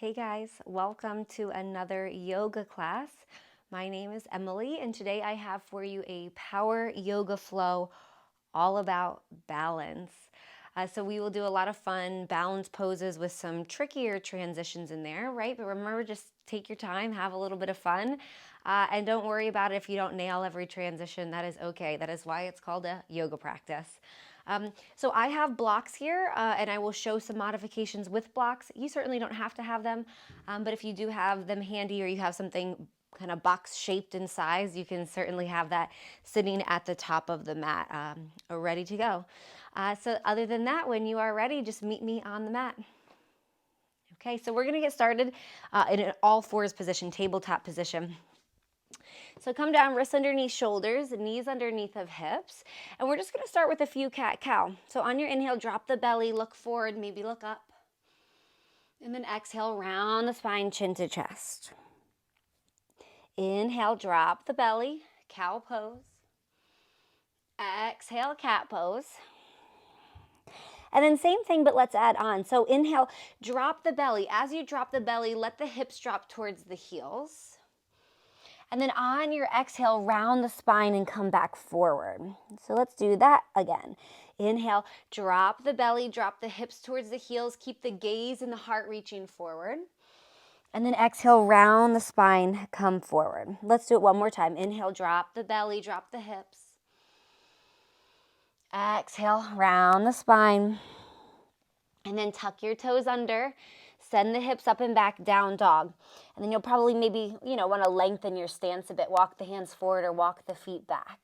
Hey guys, welcome to another yoga class. My name is Emily, and today I have for you a power yoga flow all about balance. So we will do a lot of fun balance poses with some trickier transitions in there, right? But remember, just take your time, have a little bit of fun, and don't worry about it if you don't nail every transition. That is okay. That is why it's called a yoga practice. So I have blocks here, and I will show some modifications with blocks. You certainly don't have to have them, but if you do have them handy or you have something kind of box shaped in size, you can certainly have that sitting at the top of the mat, ready to go. So other than that, when you are ready, just meet me on the mat. Okay, so we're gonna get started in an all fours position, tabletop position. So come down, wrists underneath shoulders, knees underneath of hips. And we're just gonna start with a few cat-cow. So on your inhale, drop the belly, look forward, maybe look up. And then exhale, round the spine, chin to chest. Inhale, drop the belly, cow pose. Exhale, cat pose. And then same thing, but let's add on. So inhale, drop the belly. As you drop the belly, let the hips drop towards the heels. And then on your exhale, round the spine and come back forward. So let's do that again. Inhale, drop the belly, drop the hips towards the heels, keep the gaze and the heart reaching forward. And then exhale, round the spine, come forward. Let's do it one more time. Inhale, drop the belly, drop the hips. Exhale, round the spine. And then tuck your toes under. Send the hips up and back, down dog. And then you'll probably maybe, want to lengthen your stance a bit. Walk the hands forward or walk the feet back.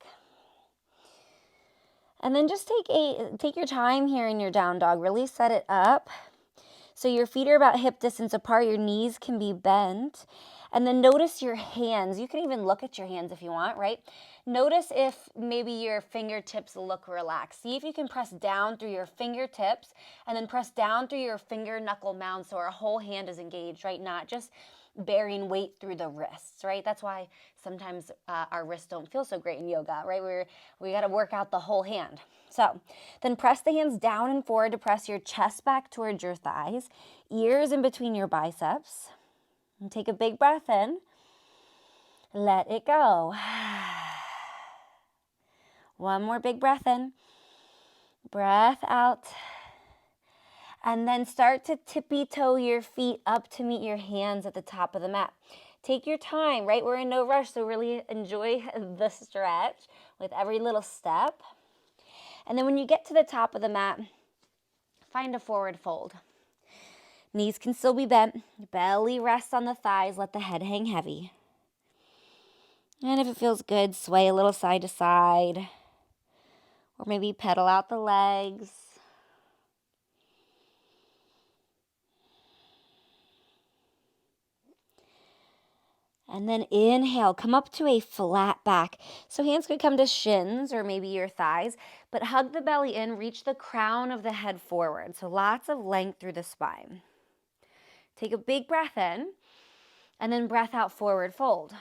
And then just take your time here in your down dog. Really set it up. So your feet are about hip distance apart. Your knees can be bent. And then notice your hands. You can even look at your hands if you want, right? Notice if maybe your fingertips look relaxed. See if you can press down through your fingertips and then press down through your finger knuckle mound so our whole hand is engaged, right? Not just bearing weight through the wrists, right? That's why sometimes our wrists don't feel so great in yoga, right? We got to work out the whole hand. So then press the hands down and forward to press your chest back towards your thighs, ears in between your biceps. And take a big breath in. Let it go. One more big breath in. Breath out. And then start to tippy toe your feet up to meet your hands at the top of the mat. Take your time, right? We're in no rush, so really enjoy the stretch with every little step. And then when you get to the top of the mat, find a forward fold. Knees can still be bent. Belly rests on the thighs. Let the head hang heavy. And if it feels good, sway a little side to side. Or maybe pedal out the legs. And then inhale, come up to a flat back. So hands could come to shins or maybe your thighs, but hug the belly in, reach the crown of the head forward. So lots of length through the spine. Take a big breath in, and then breath out, forward fold.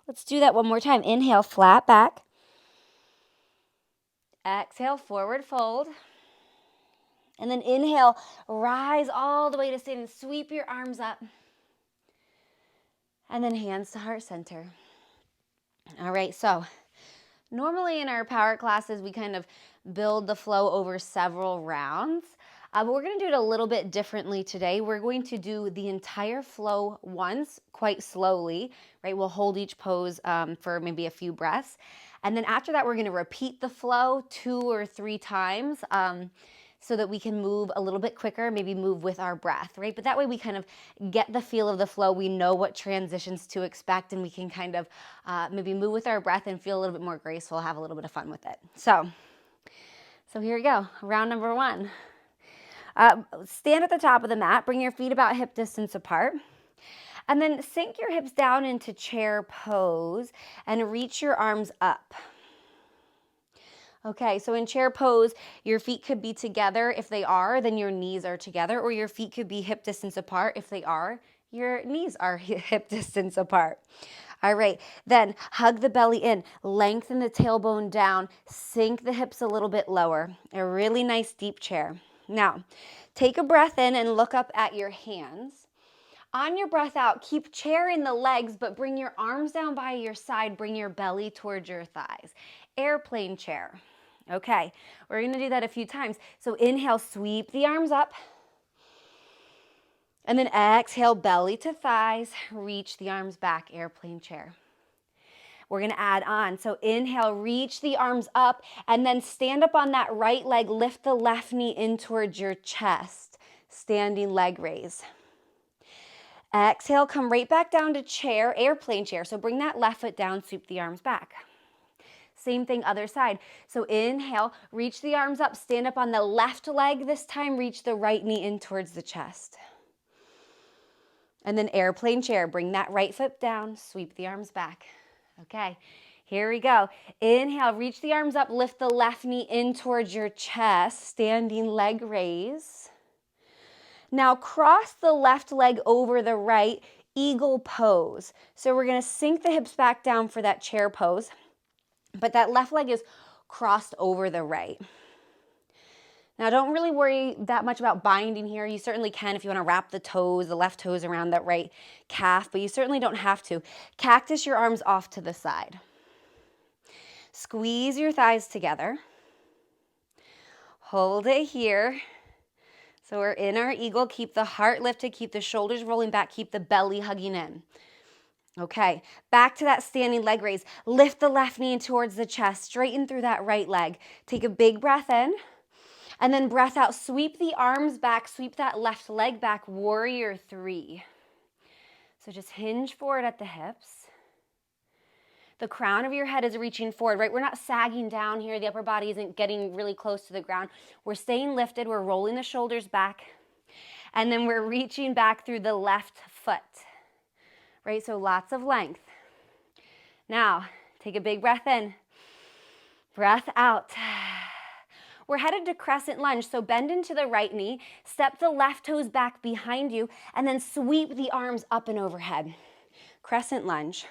Let's do that one more time. Inhale, flat back. Exhale, forward fold. And then inhale, rise all the way to standing. Sweep your arms up. And then hands to heart center. All right, so normally in our power classes, we kind of build the flow over several rounds. But we're going to do it a little bit differently today. We're going to do the entire flow once, quite slowly, right? We'll hold each pose for maybe a few breaths. And then after that, we're going to repeat the flow 2 or 3 times so that we can move a little bit quicker, maybe move with our breath, right? But that way we kind of get the feel of the flow. We know what transitions to expect, and we can kind of maybe move with our breath and feel a little bit more graceful, have a little bit of fun with it. So here we go, round number 1. Stand at the top of the mat, bring your feet about hip distance apart, and then sink your hips down into chair pose and reach your arms up. Okay, so in chair pose, your feet could be together. If they are, then your knees are together, or your feet could be hip distance apart. If they are, your knees are hip distance apart. All right, then hug the belly in, lengthen the tailbone down, sink the hips a little bit lower. A really nice deep chair. Now, Take a breath in and look up at your hands. On your breath out, keep chair in the legs, but bring your arms down by your side. Bring your belly towards your thighs. Airplane chair. Okay, we're gonna do that a few times. So inhale, sweep the arms up. And then exhale, belly to thighs. Reach the arms back, airplane chair. We're gonna add on. So inhale, reach the arms up, and then stand up on that right leg. Lift the left knee in towards your chest. Standing leg raise. Exhale, come right back down to chair, airplane chair. So bring that left foot down, sweep the arms back. Same thing, other side. So inhale, reach the arms up, stand up on the left leg this time, reach the right knee in towards the chest. And then airplane chair, bring that right foot down, sweep the arms back. Okay, here we go. Inhale, reach the arms up, lift the left knee in towards your chest, standing leg raise. Now cross the left leg over the right, eagle pose. So we're gonna sink the hips back down for that chair pose, but that left leg is crossed over the right. Now don't really worry that much about binding here. You certainly can if you wanna wrap the toes, the left toes around that right calf, but you certainly don't have to. Cactus your arms off to the side. Squeeze your thighs together. Hold it here. So we're in our eagle. Keep the heart lifted, keep the shoulders rolling back, keep the belly hugging in. Okay, back to that standing leg raise. Lift the left knee towards the chest, straighten through that right leg. Take a big breath in, and then breath out. Sweep the arms back, sweep that left leg back, warrior three. So just hinge forward at the hips. The crown of your head is reaching forward, right? We're not sagging down here. The upper body isn't getting really close to the ground. We're staying lifted. We're rolling the shoulders back. And then we're reaching back through the left foot, right? So lots of length. Now, take a big breath in. Breath out. We're headed to crescent lunge, so bend into the right knee, step the left toes back behind you, and then sweep the arms up and overhead. Crescent lunge.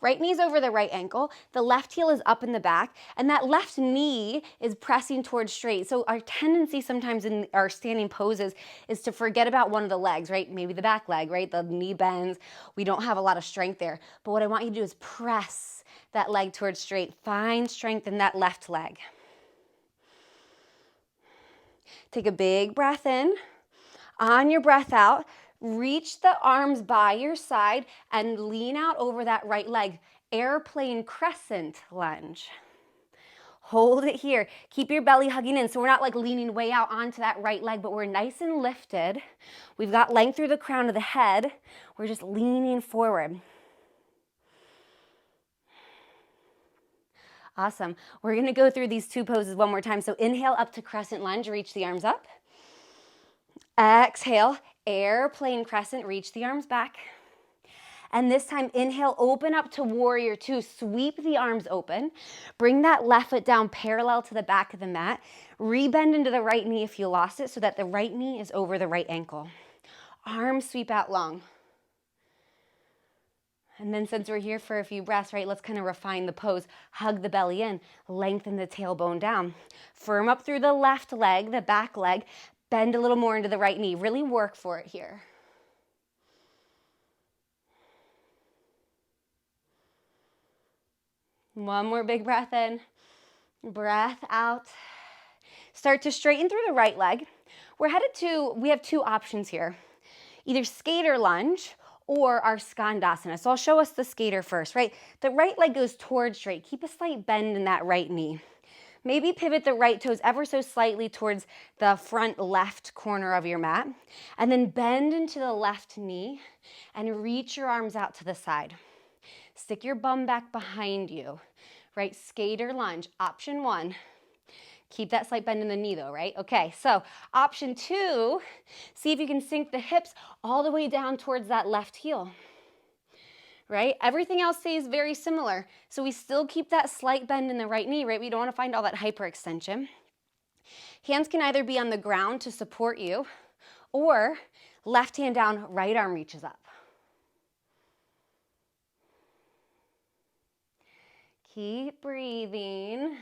Right knee's over the right ankle, the left heel is up in the back, and that left knee is pressing towards straight. So our tendency sometimes in our standing poses is to forget about one of the legs, right? Maybe the back leg, right? The knee bends. We don't have a lot of strength there. But what I want you to do is press that leg towards straight. Find strength in that left leg. Take a big breath in. On your breath out, reach the arms by your side and lean out over that right leg. Airplane crescent lunge. Hold it here. Keep your belly hugging in. So we're not like leaning way out onto that right leg, but we're nice and lifted. We've got length through the crown of the head. We're just leaning forward. Awesome. We're going to go through these two poses one more time. So inhale up to crescent lunge, reach the arms up. Exhale, airplane crescent, reach the arms back. And this time, inhale, open up to warrior two. Sweep the arms open. Bring that left foot down parallel to the back of the mat. Rebend into the right knee if you lost it so that the right knee is over the right ankle. Arms sweep out long. And then since we're here for a few breaths, right, let's kind of refine the pose. Hug the belly in, lengthen the tailbone down. Firm up through the left leg, the back leg. Bend a little more into the right knee. Really work for it here. One more big breath in. Breath out. Start to straighten through the right leg. We have two options here. Either skater lunge or our skandasana. So I'll show us the skater first, right? The right leg goes towards straight. Keep a slight bend in that right knee. Maybe pivot the right toes ever so slightly towards the front left corner of your mat. And then bend into the left knee and reach your arms out to the side. Stick your bum back behind you, right? Skater lunge, option one. Keep that slight bend in the knee though, right? Okay, so option two, see if you can sink the hips all the way down towards that left heel. Right? Everything else stays very similar. So we still keep that slight bend in the right knee, right? We don't want to find all that hyperextension. Hands can either be on the ground to support you or left hand down, right arm reaches up. Keep breathing.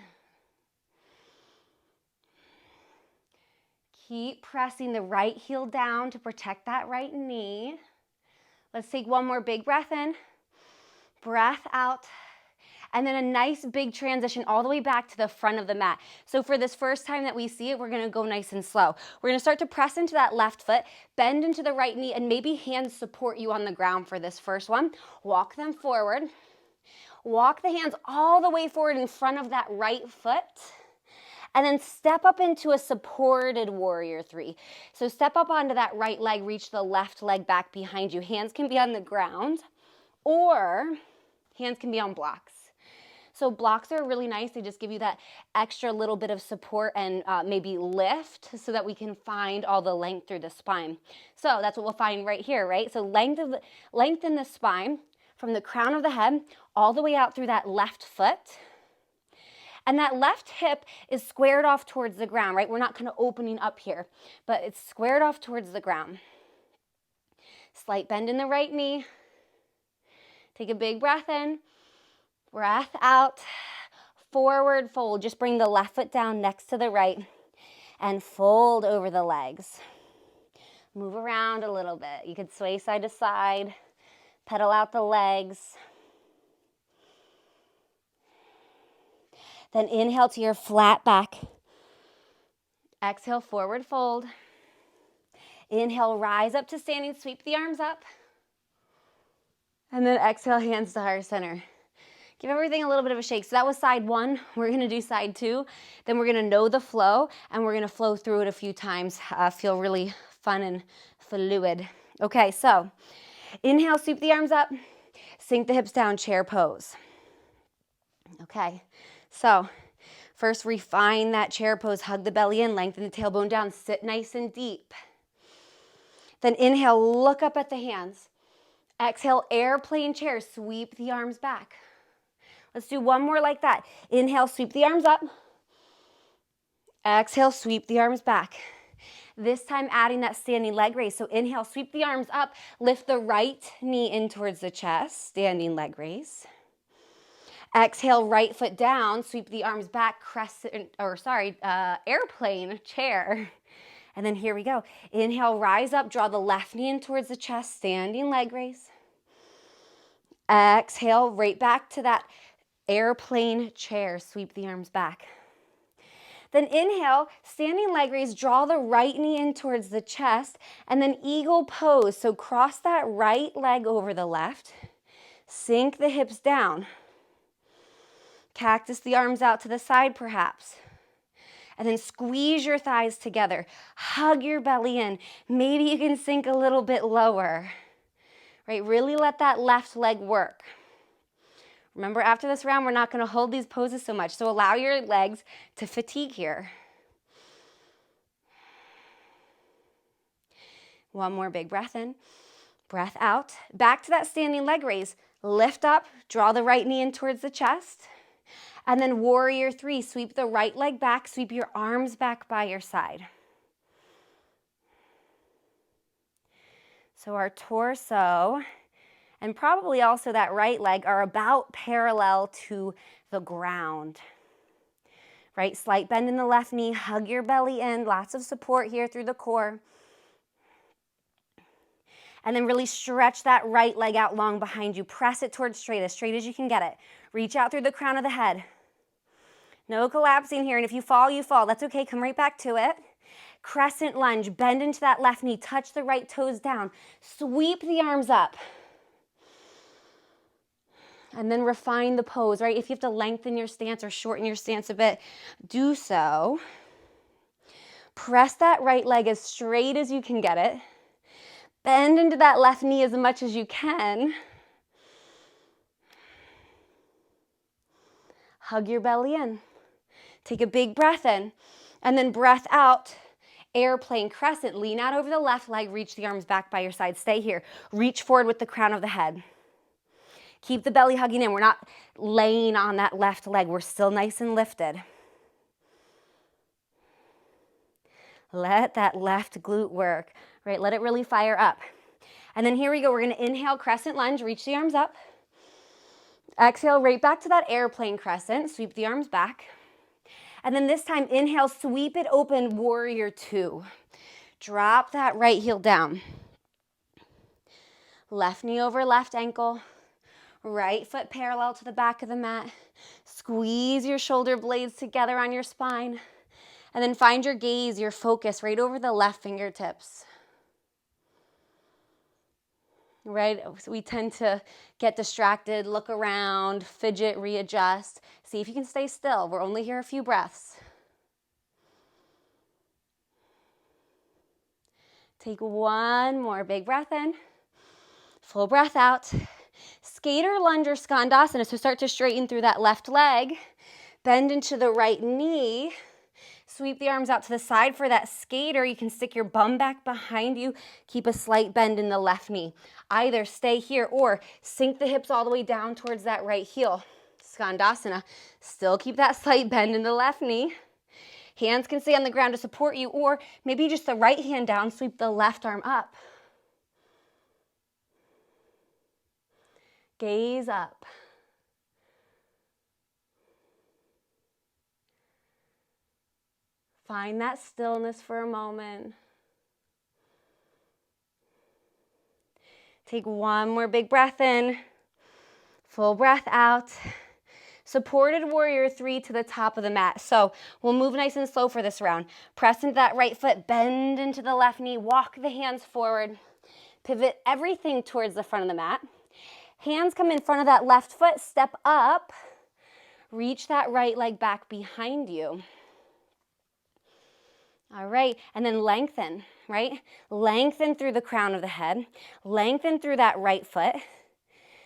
Keep pressing the right heel down to protect that right knee. Let's take one more big breath in, breath out, and then a nice big transition all the way back to the front of the mat. So for this first time that we see it, we're gonna go nice and slow. We're gonna start to press into that left foot, bend into the right knee, and maybe hands support you on the ground for this first one. Walk them forward. Walk the hands all the way forward in front of that right foot. And then step up into a supported warrior three. So step up onto that right leg, reach the left leg back behind you. Hands can be on the ground or hands can be on blocks. So blocks are really nice. They just give you that extra little bit of support and maybe lift so that we can find all the length through the spine. So that's what we'll find right here, right? So lengthen the spine from the crown of the head all the way out through that left foot. And that left hip is squared off towards the ground, right? We're not kind of opening up here, but it's squared off towards the ground. Slight bend in the right knee. Take a big breath in. Breath out, forward fold. Just bring the left foot down next to the right and fold over the legs. Move around a little bit. You could sway side to side, pedal out the legs. Then inhale to your flat back. Exhale, forward fold. Inhale, rise up to standing, sweep the arms up. And then exhale, hands to heart center. Give everything a little bit of a shake. So that was side one. We're gonna do side two. Then we're gonna know the flow and we're gonna flow through it a few times. Feel really fun and fluid. Okay, so inhale, sweep the arms up, sink the hips down, chair pose. Okay, so first refine that chair pose, hug the belly in, lengthen the tailbone down, sit nice and deep. Then inhale, look up at the hands. Exhale, airplane chair, sweep the arms back. Let's do one more like that. Inhale, sweep the arms up. Exhale, sweep the arms back. This time adding that standing leg raise. So inhale, sweep the arms up, lift the right knee in towards the chest, standing leg raise. Exhale, right foot down, sweep the arms back, airplane chair. And then here we go. Inhale, rise up, draw the left knee in towards the chest, standing leg raise. Exhale, right back to that airplane chair, sweep the arms back. Then inhale, standing leg raise, draw the right knee in towards the chest, and then eagle pose. So cross that right leg over the left, sink the hips down. Cactus the arms out to the side perhaps. And then squeeze your thighs together. Hug your belly in. Maybe you can sink a little bit lower. Right? Really let that left leg work. Remember, after this round, we're not going to hold these poses so much. So allow your legs to fatigue here. One more big breath in. Breath out. Back to that standing leg raise. Lift up. Draw the right knee in towards the chest. And then warrior three. Sweep the right leg back. Sweep your arms back by your side. So our torso and probably also that right leg are about parallel to the ground. Right? Slight bend in the left knee, hug your belly in, lots of support here through the core. And then really stretch that right leg out long behind you. Press it towards straight as you can get it. Reach out through the crown of the head. No collapsing here, and if you fall, you fall. That's okay, come right back to it. Crescent lunge, bend into that left knee, touch the right toes down. Sweep the arms up. And then refine the pose, right? If you have to lengthen your stance or shorten your stance a bit, do so. Press that right leg as straight as you can get it. Bend into that left knee as much as you can. Hug your belly in. Take a big breath in. And then breath out. Airplane crescent. Lean out over the left leg. Reach the arms back by your side. Stay here. Reach forward with the crown of the head. Keep the belly hugging in. We're not laying on that left leg. We're still nice and lifted. Let that left glute work, right? Let it really fire up. And then here we go. We're going to inhale, crescent lunge, reach the arms up. Exhale, right back to that airplane crescent. Sweep the arms back. And then this time, inhale, sweep it open, warrior two. Drop that right heel down. Left knee over left ankle. Right foot parallel to the back of the mat. Squeeze your shoulder blades together on your spine. And then find your gaze, your focus right over the left fingertips. Right? So we tend to get distracted, look around, fidget, readjust. See if you can stay still. We're only here a few breaths. Take one more big breath in. Full breath out. Skater lunge or skandasana. So start to straighten through that left leg. Bend into the right knee. Sweep the arms out to the side for that skater. You can stick your bum back behind you. Keep a slight bend in the left knee. Either stay here or sink the hips all the way down towards that right heel. Skandasana. Still keep that slight bend in the left knee. Hands can stay on the ground to support you, or maybe just the right hand down, sweep the left arm up. Gaze up. Find that stillness for a moment. Take one more big breath in. Full breath out. Supported warrior 3 to the top of the mat. So we'll move nice and slow for this round. Press into that right foot, bend into the left knee, walk the hands forward. Pivot everything towards the front of the mat. Hands come in front of that left foot, step up. Reach that right leg back behind you. All right, and then lengthen, right? Lengthen through the crown of the head. Lengthen through that right foot.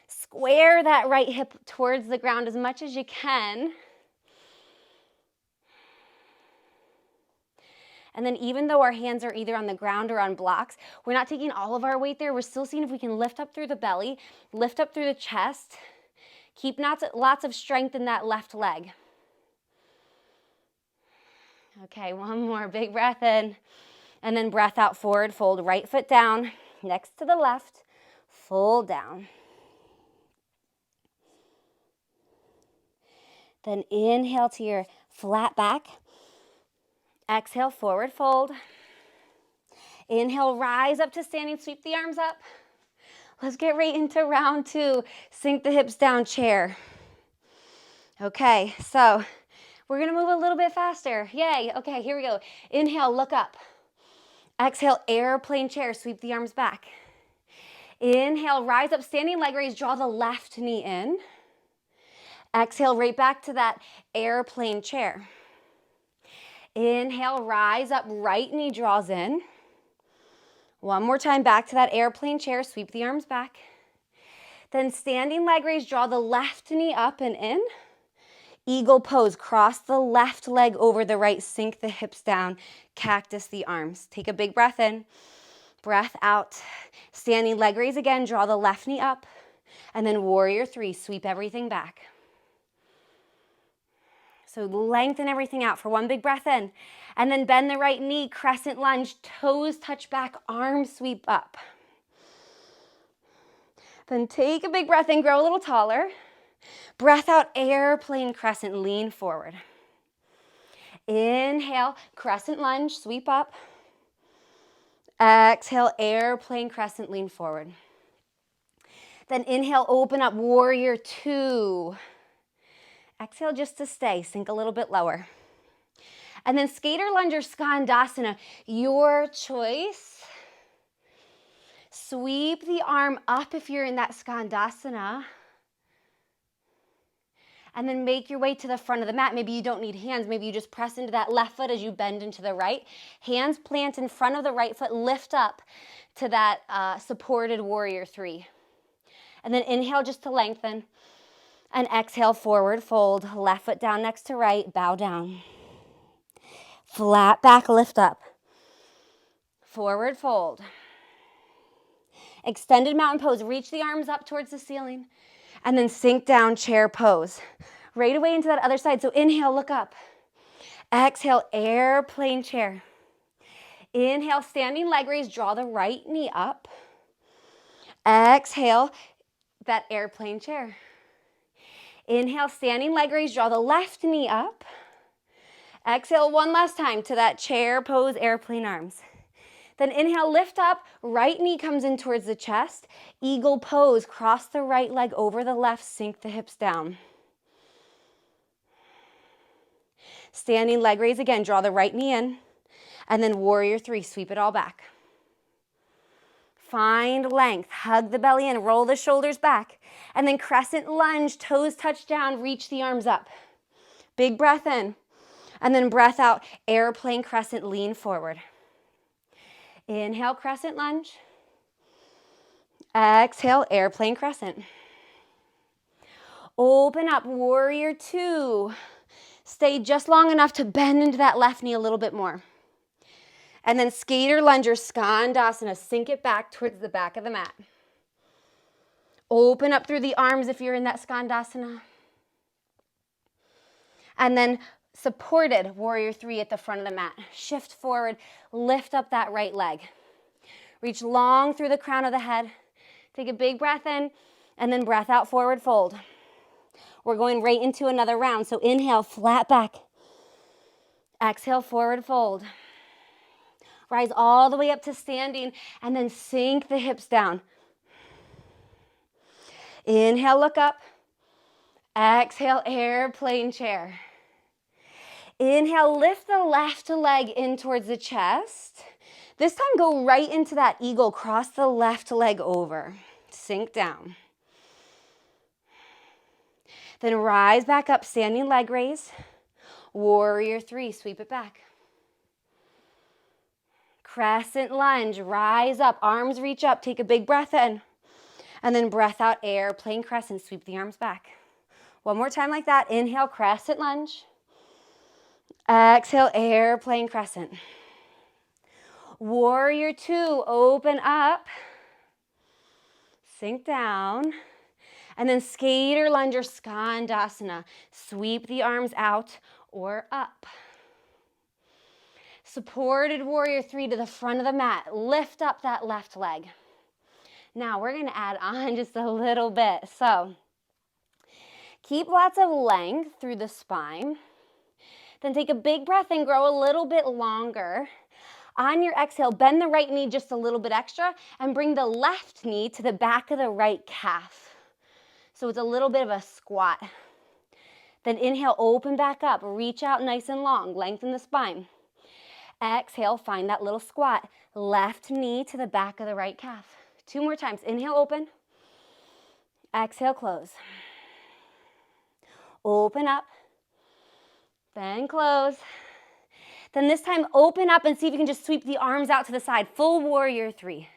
Square that right hip towards the ground as much as you can. And then even though our hands are either on the ground or on blocks, we're not taking all of our weight there. We're still seeing if we can lift up through the belly, lift up through the chest. Keep lots of strength in that left leg. Okay, one more big breath in. And then breath out, forward fold, right foot down, next to the left, fold down. Then inhale to your flat back. Exhale, forward fold. Inhale, rise up to standing, sweep the arms up. Let's get right into round 2. Sink the hips down, chair. Okay, so we're gonna move a little bit faster. Yay, okay, here we go. Inhale, look up. Exhale, airplane chair, sweep the arms back. Inhale, rise up, standing leg raise, draw the left knee in. Exhale, right back to that airplane chair. Inhale, rise up, right knee draws in. One more time, back to that airplane chair, sweep the arms back. Then standing leg raise, draw the left knee up and in. Eagle pose, cross the left leg over the right, sink the hips down, cactus the arms. Take a big breath in, breath out. Standing leg raise again, draw the left knee up, and then warrior 3, sweep everything back. So lengthen everything out for one big breath in, and then bend the right knee, crescent lunge, toes touch back, arms sweep up. Then take a big breath in, grow a little taller. Breath out, airplane crescent, lean forward. Inhale, crescent lunge, sweep up. Exhale, airplane crescent, lean forward. Then inhale, open up, warrior 2. Exhale just to stay, sink a little bit lower. And then skater lunge or skandasana, your choice. Sweep the arm up if you're in that skandasana. And then make your way to the front of the mat. Maybe you don't need hands. Maybe you just press into that left foot as you bend into the right. Hands plant in front of the right foot. Lift up to that supported warrior 3. And then inhale just to lengthen. And exhale, forward fold. Left foot down next to right. Bow down. Flat back, lift up. Forward fold. Extended mountain pose. Reach the arms up towards the ceiling. And then sink down, chair pose. Right away into that other side. So inhale, look up. Exhale, airplane chair. Inhale, standing leg raise, draw the right knee up. Exhale, that airplane chair. Inhale, standing leg raise, draw the left knee up. Exhale one last time to that chair pose, airplane arms. Then inhale, lift up, right knee comes in towards the chest. Eagle pose, cross the right leg over the left, sink the hips down. Standing leg raise again, draw the right knee in. And then warrior three, sweep it all back. Find length, hug the belly in, roll the shoulders back. And then crescent lunge, toes touch down, reach the arms up. Big breath in. And then breath out, airplane crescent, lean forward. Inhale, crescent lunge. Exhale, airplane crescent. Open up, warrior two. Stay just long enough to bend into that left knee a little bit more. And then skater lunge or skandasana, sink it back towards the back of the mat. Open up through the arms if you're in that skandasana. And then supported warrior three at the front of the mat. Shift forward, lift up that right leg. Reach long through the crown of the head. Take a big breath in, and then breath out, forward fold. We're going right into another round. So inhale, flat back. Exhale, forward fold. Rise all the way up to standing, and then sink the hips down. Inhale, look up. Exhale, airplane chair. Inhale, lift the left leg in towards the chest. This time, go right into that eagle. Cross the left leg over. Sink down. Then rise back up, standing leg raise. Warrior three, sweep it back. Crescent lunge, rise up, arms reach up, take a big breath in. And then breath out, airplane crescent, sweep the arms back. One more time like that. Inhale, crescent lunge. Exhale, airplane crescent. Warrior two, open up. Sink down. And then skater lunge or skandasana. Sweep the arms out or up. Supported warrior three to the front of the mat. Lift up that left leg. Now we're going to add on just a little bit. So keep lots of length through the spine. Then take a big breath and grow a little bit longer. On your exhale, bend the right knee just a little bit extra and bring the left knee to the back of the right calf. So it's a little bit of a squat. Then inhale, open back up, reach out nice and long, lengthen the spine. Exhale, find that little squat. Left knee to the back of the right calf. 2 more times. Inhale, open. Exhale, close. Open up. Then close. Then this time, open up and see if you can just sweep the arms out to the side. Full warrior three.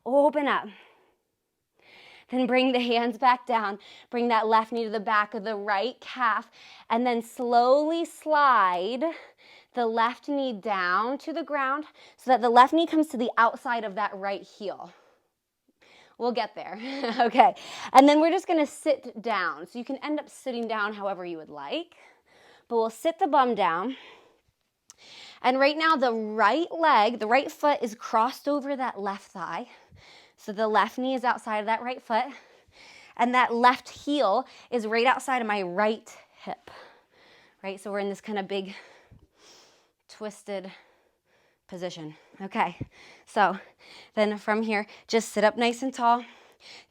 Open up. Then bring the hands back down. Bring that left knee to the back of the right calf. And then slowly slide the left knee down to the ground so that the left knee comes to the outside of that right heel. We'll get there. Okay. And then we're just going to sit down. So you can end up sitting down however you would like. But we'll sit the bum down. And right now the right leg, the right foot is crossed over that left thigh. So the left knee is outside of that right foot. And that left heel is right outside of my right hip. Right? So we're in this kind of big twisted position. Okay, so then from here, just sit up nice and tall.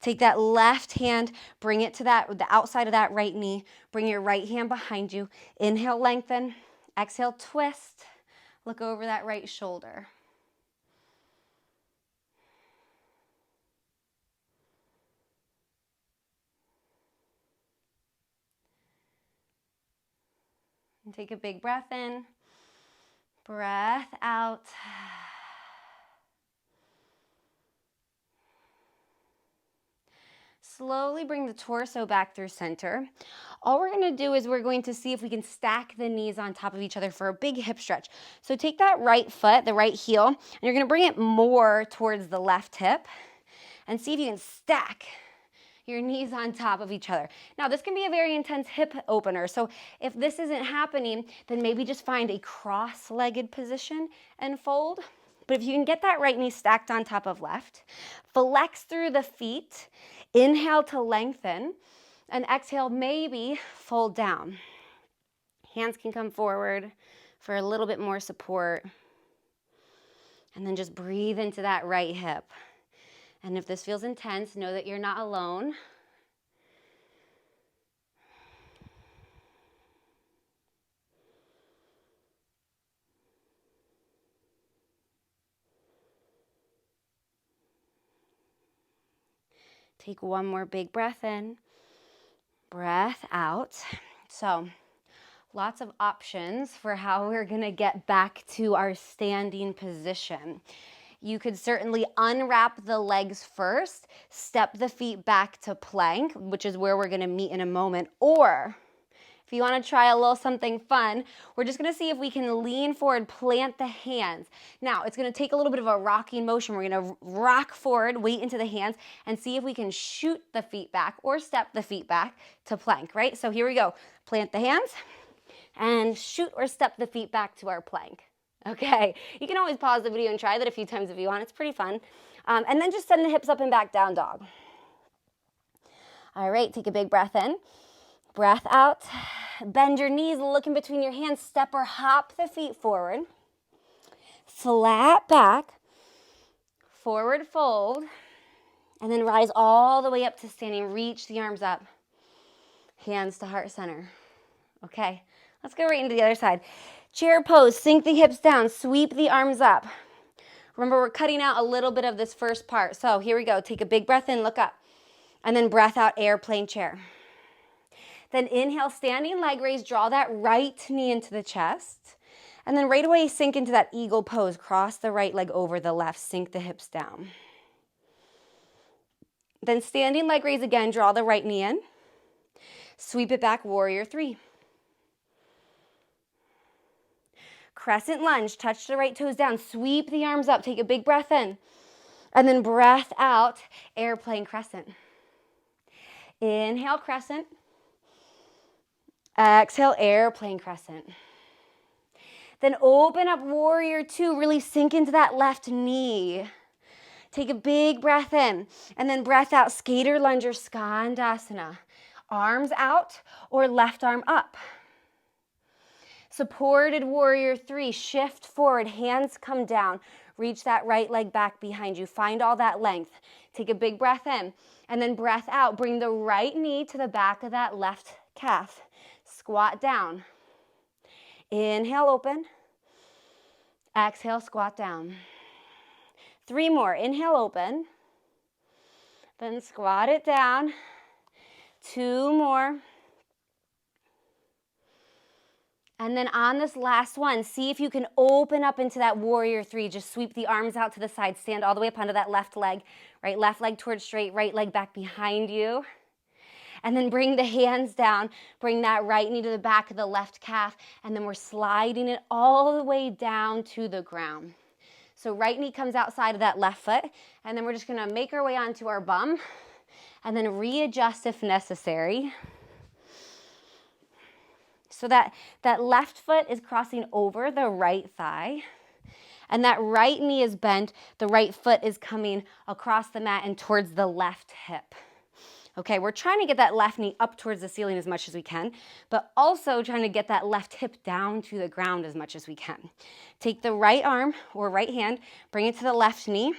Take that left hand, bring it to the outside of that right knee. Bring your right hand behind you. Inhale, lengthen. Exhale, twist. Look over that right shoulder. And take a big breath in. Breath out. Slowly bring the torso back through center. All we're going to do is we're going to see if we can stack the knees on top of each other for a big hip stretch. So take that right foot, the right heel, and you're going to bring it more towards the left hip and see if you can stack your knees on top of each other. Now, this can be a very intense hip opener. So if this isn't happening, then maybe just find a cross-legged position and fold. But if you can get that right knee stacked on top of left, flex through the feet, inhale to lengthen, and exhale, maybe fold down. Hands can come forward for a little bit more support. And then just breathe into that right hip. And if this feels intense, know that you're not alone. Take one more big breath in, breath out. So, lots of options for how we're gonna get back to our standing position. You could certainly unwrap the legs first, step the feet back to plank, which is where we're gonna meet in a moment, or if you wanna try a little something fun, we're just gonna see if we can lean forward, plant the hands. Now, it's gonna take a little bit of a rocking motion. We're gonna rock forward, weight into the hands, and see if we can shoot the feet back or step the feet back to plank, right? So here we go. Plant the hands and shoot or step the feet back to our plank. Okay, you can always pause the video and try that a few times if you want. It's pretty fun. And then just send the hips up and back, down dog. All right, take a big breath in. Breath out. Bend your knees, look in between your hands. Step or hop the feet forward. Flat back. Forward fold. And then rise all the way up to standing. Reach the arms up. Hands to heart center. Okay, let's go right into the other side. Chair pose, sink the hips down, sweep the arms up. Remember, we're cutting out a little bit of this first part. So here we go. Take a big breath in, look up. And then breath out, airplane chair. Then inhale, standing leg raise, draw that right knee into the chest. And then right away, sink into that eagle pose. Cross the right leg over the left, sink the hips down. Then standing leg raise again, draw the right knee in. Sweep it back, warrior three. Crescent lunge, touch the right toes down, sweep the arms up, take a big breath in. And then breath out, airplane crescent. Inhale, crescent. Exhale, airplane crescent. Then open up warrior two, really sink into that left knee. Take a big breath in, and then breath out, skater lunge or skandasana. Arms out or left arm up. Supported warrior three, shift forward, hands come down. Reach that right leg back behind you. Find all that length. Take a big breath in, and then breath out. Bring the right knee to the back of that left calf. Squat down. Inhale, open. Exhale, squat down. Three more. Inhale, open. Then squat it down. Two more. And then on this last one, see if you can open up into that warrior three. Just sweep the arms out to the side. Stand all the way up onto that left leg. Right left leg towards straight, right leg back behind you. And then bring the hands down. Bring that right knee to the back of the left calf. And then we're sliding it all the way down to the ground. So right knee comes outside of that left foot. And then we're just going to make our way onto our bum. And then readjust if necessary. So that left foot is crossing over the right thigh. And that right knee is bent. The right foot is coming across the mat and towards the left hip. Okay, we're trying to get that left knee up towards the ceiling as much as we can, but also trying to get that left hip down to the ground as much as we can. Take the right arm or right hand, bring it to the left knee.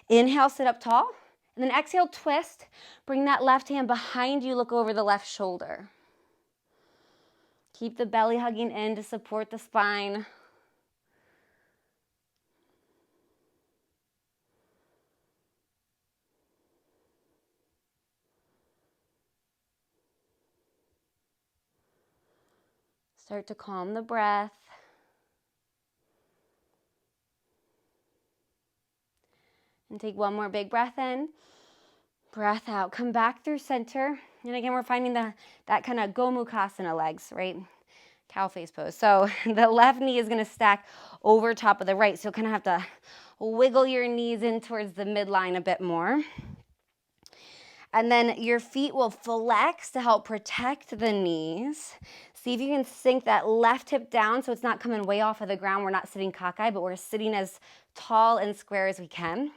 Inhale, sit up tall. And then exhale, twist. Bring that left hand behind you, look over the left shoulder. Keep the belly hugging in to support the spine. Start to calm the breath. And take one more big breath in. Breath out. Come back through center. And again, we're finding that kind of Gomukhasana legs, right? Cow face pose. So the left knee is going to stack over top of the right. So you'll kind of have to wiggle your knees in towards the midline a bit more. And then your feet will flex to help protect the knees. See if you can sink that left hip down so it's not coming way off of the ground. We're not sitting cockeyed, but we're sitting as tall and square as we can.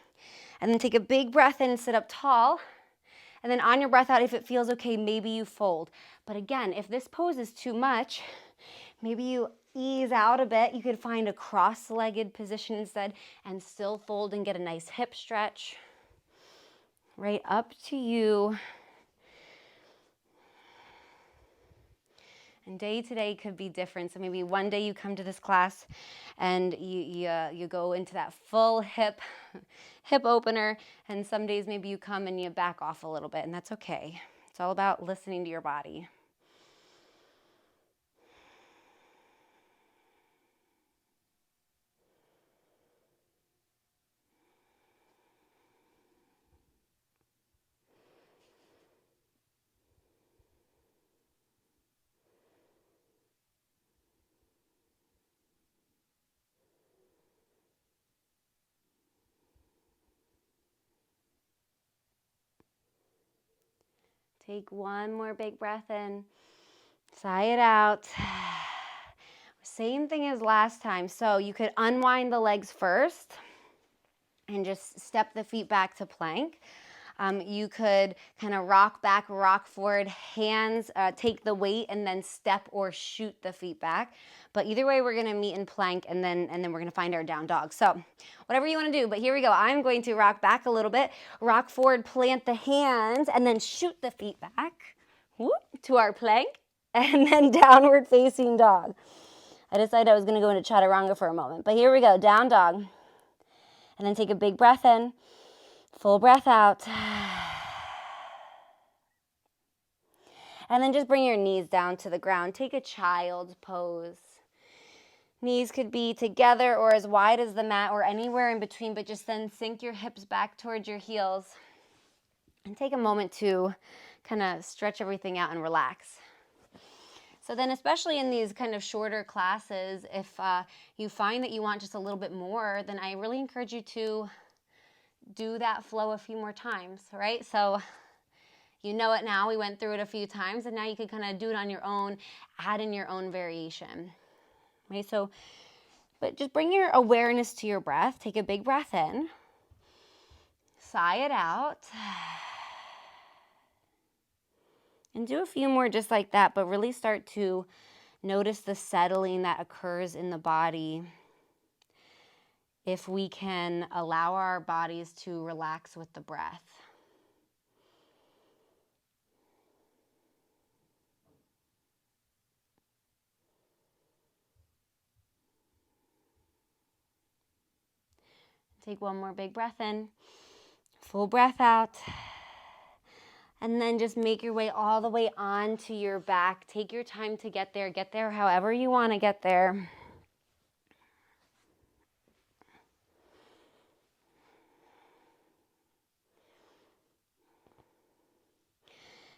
And then take a big breath in and sit up tall. And then on your breath out, if it feels okay, maybe you fold. But again, if this pose is too much, maybe you ease out a bit. You could find a cross-legged position instead and still fold and get a nice hip stretch. Right, up to you. And day to day could be different. So maybe one day you come to this class and you go into that full hip opener, and some days maybe you come and you back off a little bit, and that's okay. It's all about listening to your body. Take one more big breath in. Sigh it out. Same thing as last time. So you could unwind the legs first and just step the feet back to plank. You could kind of rock back, rock forward, hands, take the weight, and then step or shoot the feet back. But either way, we're gonna meet in plank, and then we're gonna find our down dog. So whatever you wanna do, but here we go. I'm going to rock back a little bit, rock forward, plant the hands, and then shoot the feet back, whoop, to our plank, and then downward facing dog. I decided I was gonna go into chaturanga for a moment, but here we go, down dog. And then take a big breath in, full breath out. And then just bring your knees down to the ground. Take a child's pose. Knees could be together or as wide as the mat or anywhere in between, but just then sink your hips back towards your heels and take a moment to kind of stretch everything out and relax. So then, especially in these kind of shorter classes, if you find that you want just a little bit more, then I really encourage you to do that flow a few more times, right? So you know it now. We went through it a few times, and now you can kind of do it on your own, add in your own variation, right? So, but just bring your awareness to your breath. Take a big breath in. Sigh it out. And do a few more just like that, but really start to notice the settling that occurs in the body if we can allow our bodies to relax with the breath. Take one more big breath in, full breath out. And then just make your way all the way onto your back. Take your time to get there however you want to get there.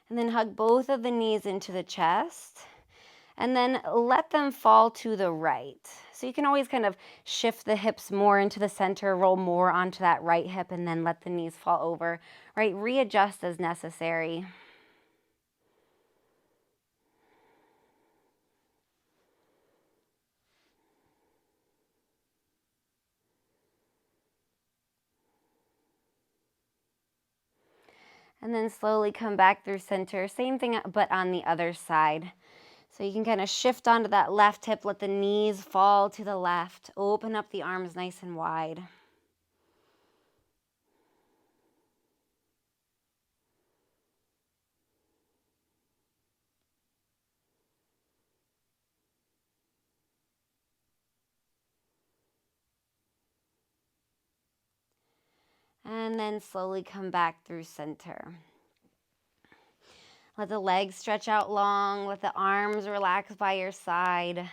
And then hug both of the knees into the chest. And then let them fall to the right. So you can always kind of shift the hips more into the center, roll more onto that right hip, and then let the knees fall over, right? Readjust as necessary. And then slowly come back through center. Same thing, but on the other side. So you can kind of shift onto that left hip, let the knees fall to the left. Open up the arms nice and wide. And then slowly come back through center. Let the legs stretch out long. Let the arms relax by your side.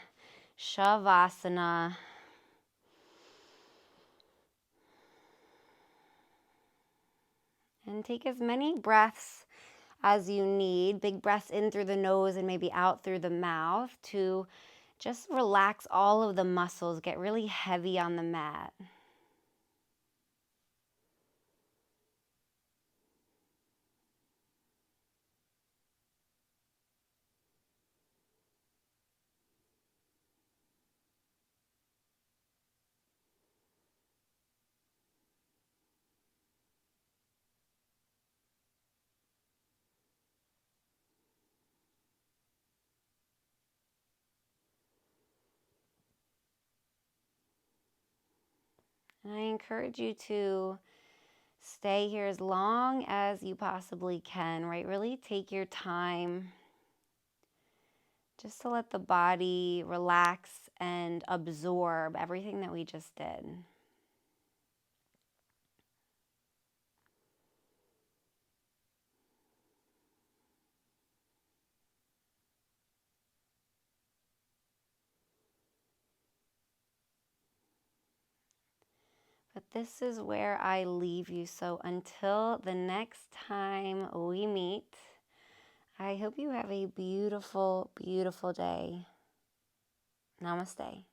Shavasana. And take as many breaths as you need. Big breaths in through the nose and maybe out through the mouth to just relax all of the muscles. Get really heavy on the mat. And I encourage you to stay here as long as you possibly can, right? Really take your time just to let the body relax and absorb everything that we just did. But this is where I leave you. So until the next time we meet, I hope you have a beautiful, beautiful day. Namaste.